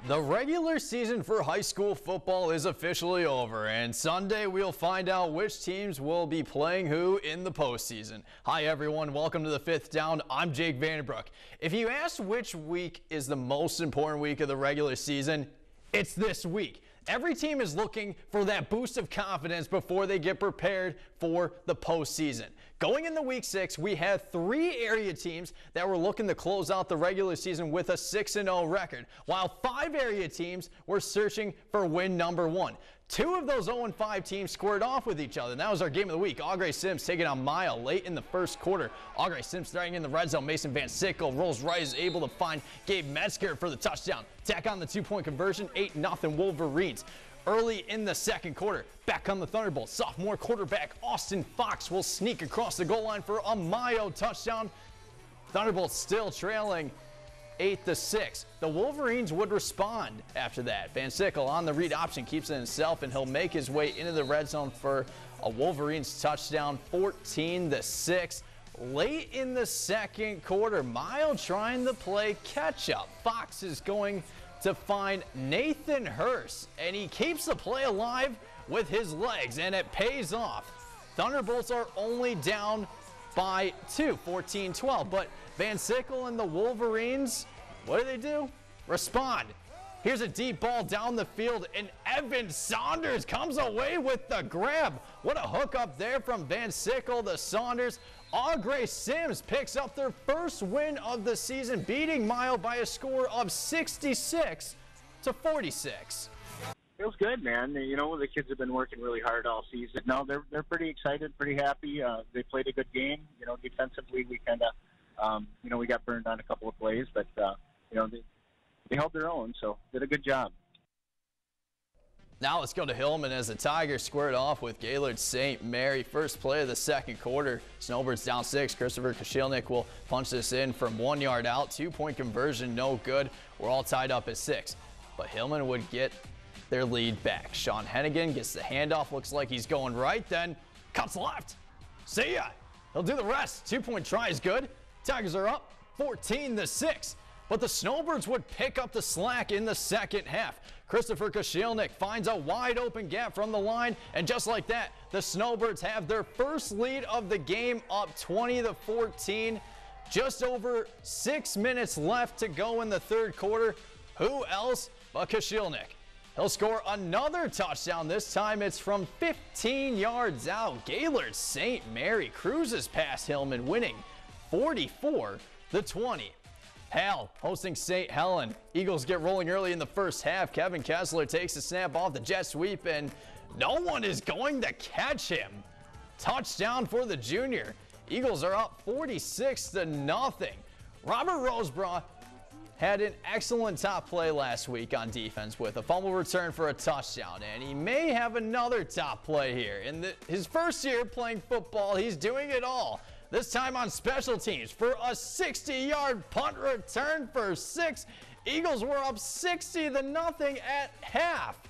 The regular season for high school football is officially over, and Sunday we'll find out which teams will be playing who in the postseason. Hi everyone, welcome to the Fifth Down. I'm Jake Vandenbroek. If you asked which week is the most important week of the regular season, it's this week. Every team is looking for that boost of confidence before they get prepared for the postseason. Going into week 6, we had 3 area teams that were looking to close out the regular season with a 6-0 record, while 5 area teams were searching for win number 1. 2 of those 0-5 teams squared off with each other. That was our game of the week. Gres-Sims taking on Hale late in the first quarter. Gres-Sims starting in the red zone. Mason Van Sickle rolls right, is able to find Gabe Metzger for the touchdown. Tack on the 2-point conversion, 8-0 Wolverines. Early in the second quarter, back on the Thunderbolts. Sophomore quarterback Austin Fox will sneak across the goal line for a Mayo touchdown. Thunderbolts still trailing 8-6. The Wolverines would respond after that. Van Sickle on the read option keeps it himself, and he'll make his way into the red zone for a Wolverines touchdown, 14-6. Late in the second quarter, Mayo trying to play catch up. Fox is going to find Nathan Hurst, and he keeps the play alive with his legs, and it pays off. Thunderbolts are only down by 2, 14-12, but Van Sickle and the Wolverines, what do? Respond. Here's a deep ball down the field, and Evan Saunders comes away with the grab. What a hook up there from Van Sickle to Saunders. Gres-Sims picks up their first win of the season, beating Mayo by a score of 66-46. Feels good, man. You know, the kids have been working really hard all season. No, they're pretty excited, pretty happy. They played a good game. You know, defensively, we kind of, we got burned on a couple of plays, but they held their own, so did a good job. Now let's go to Hillman as the Tigers squared off with Gaylord St. Mary. First play of the second quarter. Snowbirds down 6. Christopher Koshilnik will punch this in from 1 yard out. 2-point conversion, no good. We're all tied up at 6. But Hillman would get their lead back. Sean Hennigan gets the handoff. Looks like he's going right, then cuts left. See ya. He'll do the rest. 2-point try is good. Tigers are up 14-6. But the Snowbirds would pick up the slack in the second half. Christopher Koshilnik finds a wide open gap from the line, and just like that, the Snowbirds have their first lead of the game, up 20-14. Just over 6 minutes left to go in the third quarter. Who else but Koshilnik? He'll score another touchdown. This time it's from 15 yards out. Gaylord St. Mary cruises past Hillman, winning 44-20. Hale hosting St Helen. Eagles get rolling early in the first half. Kevin Kessler takes the snap off the jet sweep, and no one is going to catch him. Touchdown for the junior. Eagles are up 46-0. Robert Roseborough had an excellent top play last week on defense with a fumble return for a touchdown, and he may have another top play here. In his first year playing football, he's doing it all. This time on special teams for a 60-yard punt return for 6. Eagles were up 60-0 at half.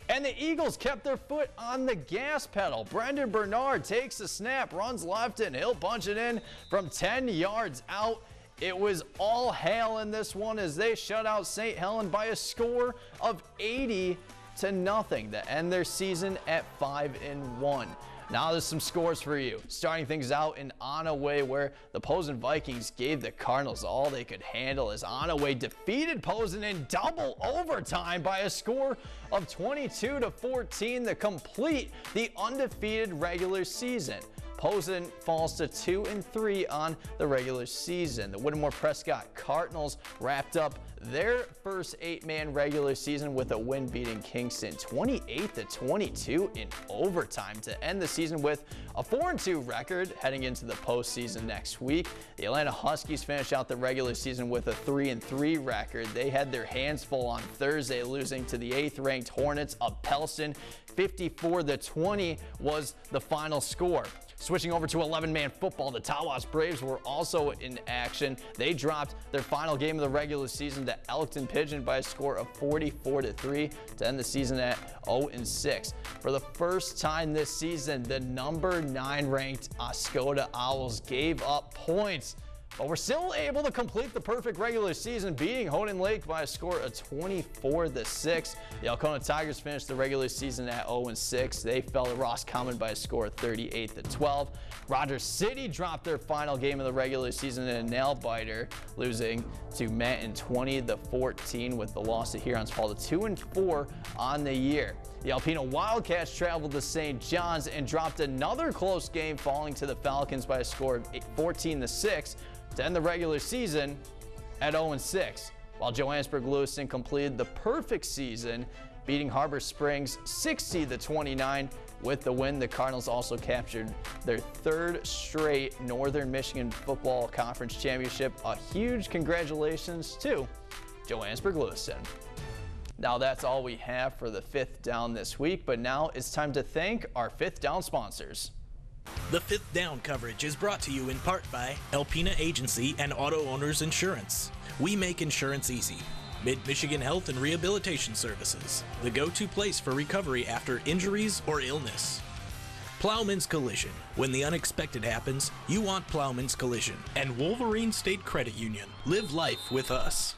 And the Eagles kept their foot on the gas pedal. Brendan Bernard takes the snap, runs left, and he'll punch it in from 10 yards out. It was all Hale in this one as they shut out St. Helen by a score of 80-0 to end their season at 5-1. Now there's some scores for you. Starting things out in Onaway, where the Posen Vikings gave the Cardinals all they could handle, as Onaway defeated Posen in double overtime by a score of 22-14 to complete the undefeated regular season. Posen falls to 2-3 on the regular season. The Whittemore Prescott Cardinals wrapped up their first 8-man regular season with a win, beating Kingston 28-22 in overtime to end the season with a 4-2 record heading into the postseason next week. The Atlanta Huskies finished out the regular season with a 3-3 record. They had their hands full on Thursday, losing to the 8th-ranked Hornets of Pellston. 54-20 was the final score. Switching over to 11-man football, the Tawas Braves were also in action. They dropped their final game of the regular season to Elkton Pigeon by a score of 44-3 to end the season at 0-6. For the first time this season, the number 9 ranked Oscoda Owls gave up points, but we're still able to complete the perfect regular season, beating Honan Lake by a score of 24-6. The Alcona Tigers finished the regular season at 0-6. They fell to Roscommon by a score of 38-12. Rogers City dropped their final game of the regular season in a nail-biter, losing to Manton 20-14 with the loss to Hurons Fall to 2-4 on the year. The Alpena Wildcats traveled to St. John's and dropped another close game, falling to the Falcons by a score of 14-6 to end the regular season at 0-6. While Johannesburg-Lewiston completed the perfect season, beating Harbor Springs 60-29 with the win. The Cardinals also captured their 3rd straight Northern Michigan Football Conference Championship. A huge congratulations to Johannesburg-Lewiston. Now that's all we have for the 5th Down this week, but now it's time to thank our 5th Down sponsors. The 5th Down coverage is brought to you in part by Alpena Agency and Auto Owners Insurance. We make insurance easy. Mid-Michigan Health and Rehabilitation Services, the go-to place for recovery after injuries or illness. Plowman's Collision. When the unexpected happens, you want Plowman's Collision. And Wolverine State Credit Union. Live life with us.